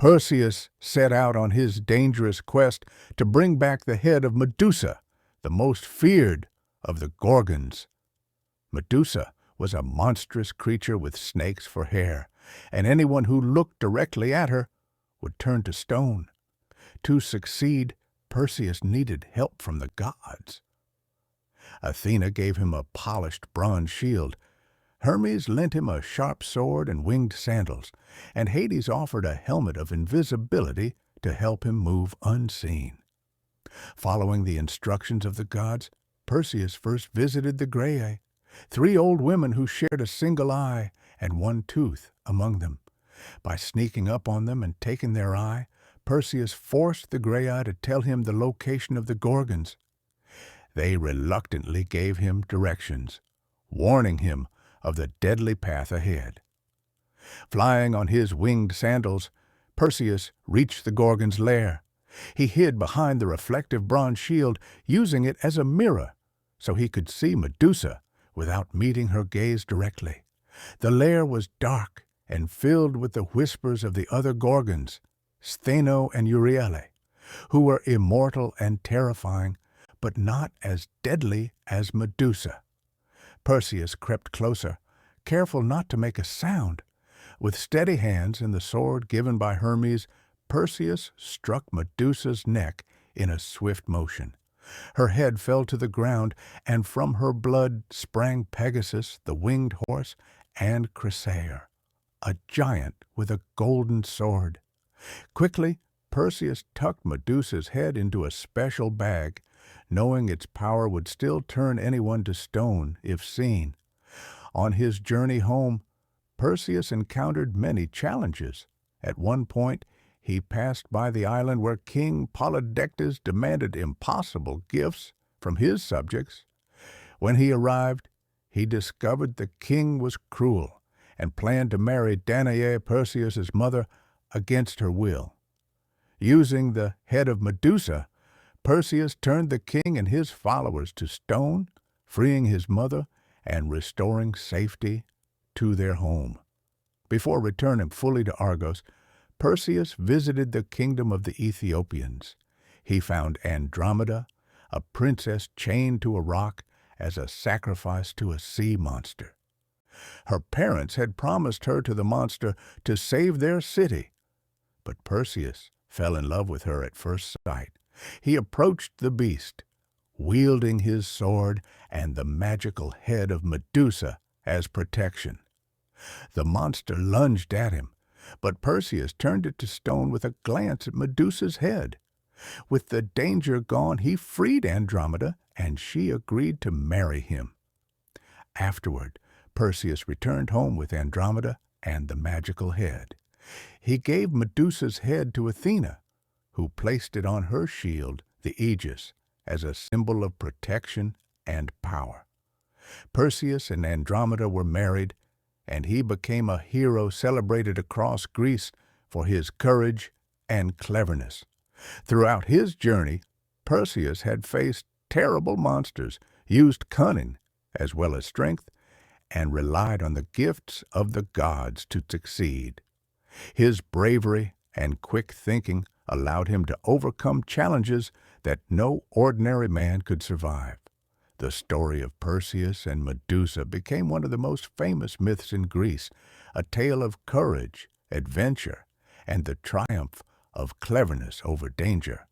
Perseus set out on his dangerous quest to bring back the head of Medusa, the most feared of the Gorgons. Medusa was a monstrous creature with snakes for hair, and anyone who looked directly at her would turn to stone. To succeed, Perseus needed help from the gods. Athena gave him a polished bronze shield. Hermes lent him a sharp sword and winged sandals, and Hades offered a helmet of invisibility to help him move unseen. Following the instructions of the gods, Perseus first visited the Graeae, 3 old women who shared a single eye and 1 tooth among them. By sneaking up on them and taking their eye, Perseus forced the Graeae to tell him the location of the Gorgons. They reluctantly gave him directions, warning him of the deadly path ahead. Flying on his winged sandals, Perseus reached the Gorgon's lair. He hid behind the reflective bronze shield, using it as a mirror so he could see Medusa without meeting her gaze directly. The lair was dark and filled with the whispers of the other Gorgons, Stheno and Euryale, who were immortal and terrifying, but not as deadly as Medusa. Perseus crept closer, careful not to make a sound. With steady hands and the sword given by Hermes, Perseus struck Medusa's neck in a swift motion. Her head fell to the ground, and from her blood sprang Pegasus, the winged horse, and Chrysaor, a giant with a golden sword. Quickly, Perseus tucked Medusa's head into a special bag, knowing its power would still turn anyone to stone if seen. On his journey home, Perseus encountered many challenges. At one point, he passed by the island where King Polydectes demanded impossible gifts from his subjects. When he arrived, he discovered the king was cruel and planned to marry Danae, Perseus's mother, against her will. Using the head of Medusa, Perseus turned the king and his followers to stone, freeing his mother and restoring safety to their home. Before returning fully to Argos, Perseus visited the kingdom of the Ethiopians. He found Andromeda, a princess chained to a rock as a sacrifice to a sea monster. Her parents had promised her to the monster to save their city, but Perseus fell in love with her at first sight. He approached the beast, wielding his sword and the magical head of Medusa as protection. The monster lunged at him, but Perseus turned it to stone with a glance at Medusa's head. With the danger gone, he freed Andromeda, and she agreed to marry him. Afterward, Perseus returned home with Andromeda and the magical head. He gave Medusa's head to Athena, who placed it on her shield, the Aegis, as a symbol of protection and power. Perseus and Andromeda were married, and he became a hero celebrated across Greece for his courage and cleverness. Throughout his journey, Perseus had faced terrible monsters, used cunning as well as strength, and relied on the gifts of the gods to succeed. His bravery and quick thinking allowed him to overcome challenges that no ordinary man could survive. The story of Perseus and Medusa became one of the most famous myths in Greece, a tale of courage, adventure, and the triumph of cleverness over danger.